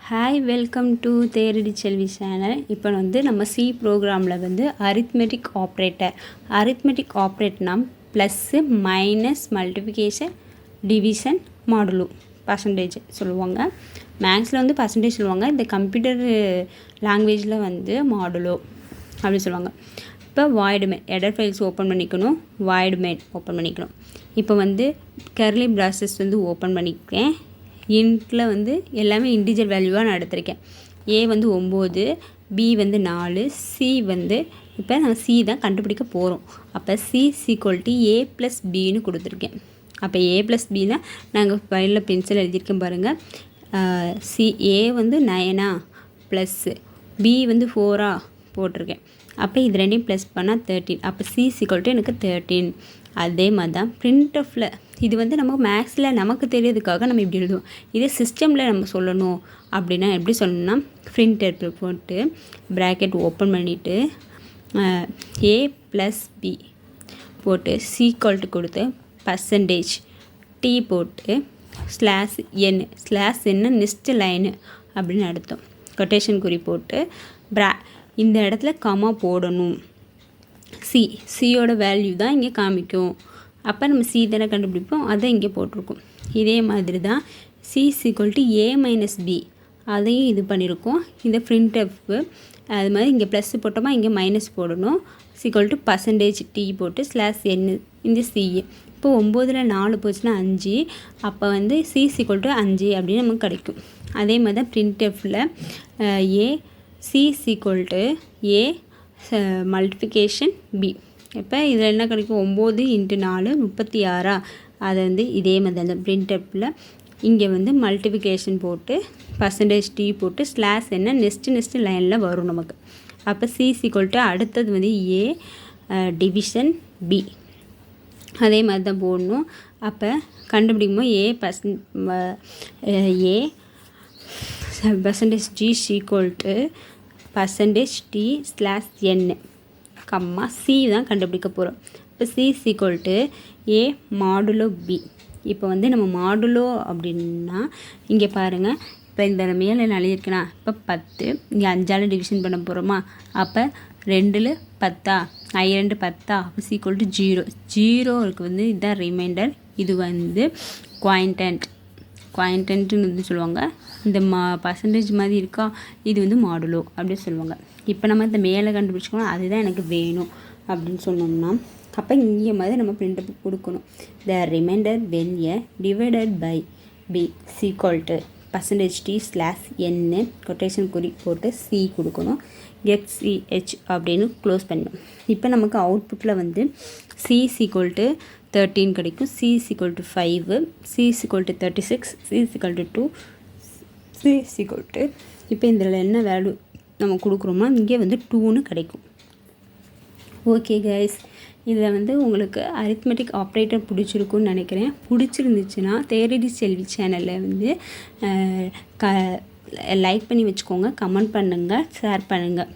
Hi welcome to Theradi Selvi channel. இப்போ நம்ம C ப்ரோக்ராமில் அரித்மெட்டிக் ஆப்ரேட்டர்னா plus minus multiplication division modulo percentage சொல்லுவாங்க. மேக்ஸில் பர்சன்டேஜ் சொல்லுவாங்க. இந்த கம்ப்யூட்டர் லாங்குவேஜில் மாடுலோ அப்படி சொல்லுவாங்க. இப்போ வாய்டு மேட் எடர் ஃபைல்ஸ் ஓப்பன் பண்ணிக்கணும். வாய்டு மேட் ஓப்பன் பண்ணிக்கணும். இப்போ கர்லி ப்ராசஸ் ஓப்பன் பண்ணிக்கிறேன். இன்ட்டில் எல்லாமே இன்டிஜர் வேல்யூவாக நான் எடுத்திருக்கேன். ஏ 9, பி 4, சி இப்போ நாங்கள் சி தான் கண்டுபிடிக்க போகிறோம். அப்போ சி = ஏ ப்ளஸ் பின்னு கொடுத்துருக்கேன். அப்போ ஏ ப்ளஸ் பின்னா நாங்கள் ஃபைலில் பென்சில் எழுதியிருக்கேன் பாருங்கள். சி ஏ 9 ப்ளஸ்ஸு பி 4 போட்டிருக்கேன். அப்போ இது ரெண்டையும் ப்ளஸ் பண்ணால் 13. அப்போ சி = எனக்கு 13. அதே மாதிரி தான் பிரிண்ட்எஃப்பில் இது நம்ம மேக்ஸில் நமக்கு தெரியறதுக்காக நம்ம இப்படி எழுதுவோம். இதே சிஸ்டமில் நம்ம சொல்லணும் அப்படின்னா எப்படி சொல்லணும்னா பிரிண்ட்எஃப் போட்டு ப்ராக்கெட் ஓப்பன் பண்ணிவிட்டு ஏ ப்ளஸ் பி போட்டு சி = கொடுத்து பர்சன்டேஜ் டி போட்டு ஸ்லாஷ் என்ன நெக்ஸ்ட் லைனு அப்படின்னு அர்த்தம். கொட்டேஷன் குறி போட்டு இந்த இடத்துல கமா போடணும். சியோட வேல்யூ தான் இங்கே காமிக்கும். அப்போ நம்ம சி தானே கண்டுபிடிப்போம், அதை இங்கே போட்டிருக்கோம். இதே மாதிரி தான் சி = ஏ மைனஸ் பி அதையும் இது பண்ணியிருக்கோம். இந்த பிரிண்ட்எஃப் அது மாதிரி இங்கே ப்ளஸ் போட்டோமா இங்கே மைனஸ் போடணும். = பர்சன்டேஜ் டி போட்டு /n இந்த சி. இப்போ 9ல் 4 போச்சுன்னா 5. அப்போ சி = 5 அப்படின்னு நமக்கு கிடைக்கும். அதே மாதிரி தான் பிரிண்ட்எஃப்பில் A C = A multiplication B. இப்போ இதில் என்ன கிடைக்கும்? 9 × 4 36. அதை இதே மாதிரி அந்த பிரிண்ட்அப்பில் இங்கே மல்டிப்ளிகேஷன் போட்டு பர்சன்டேஜ் டி போட்டு /n நெக்ஸ்ட் லைனில் வரும் நமக்கு. அப்போ சி = அடுத்தது ஏ டிவிஷன் பி. அதே மாதிரி தான் போடணும். அப்போ கண்டுபிடிக்கும்போது A percentage G = percentage D /n comma C தான் கண்டுபிடிக்க போகிறோம். இப்போ சி = ஏ மாடுலோ பி. இப்போ நம்ம மாடுலோ அப்படின்னா இங்கே பாருங்கள். இப்போ இந்த மேலே எழுதியிருக்கேனா இப்போ 10 இங்கே 5ஆல் டிவிஷன் பண்ண போகிறோமா. அப்போ 2ல் 10 2 10 அப்போ சி = 0. 0க்கு இதுதான் ரிமைண்டர். இது குவாயின்டன்ட்னு சொல்லுவாங்க. இந்த பர்சன்டேஜ் மாதிரி இருக்கா, இது மாடுலோ அப்படின்னு சொல்லுவாங்க. இப்போ நம்ம இந்த மேலே கண்டுபிடிச்சிக்கணும். அதுதான் எனக்கு வேணும் அப்படின்னு சொன்னோம்னா அப்போ இங்கே மாதிரி நம்ம பிரிண்ட் கொடுக்கணும். The reminder when A divided by B C = percentage D /n quotation குறி போட்டு சி கொடுக்கணும். XCH அப்படின்னு க்ளோஸ் பண்ணணும். இப்போ நமக்கு அவுட்புட்டில் சி = 13 கிடைக்கும். சி = 5, சி = 36, சி = 2, சி = இப்போ இதில் என்ன வேல்யூ நம்ம கொடுக்குறோம்னா இங்கே 2ன்னு கிடைக்கும். ஓகே கைஸ், இதில் உங்களுக்கு அரித்மெட்டிக் ஆப்ரேட்டர் பிடிச்சிருக்குன்னு நினைக்கிறேன். பிடிச்சிருந்துச்சுன்னா தேரடி செல்வி சேனலில் லைக் பண்ணி வச்சுக்கோங்க, கமெண்ட் பண்ணுங்கள், ஷேர் பண்ணுங்கள்.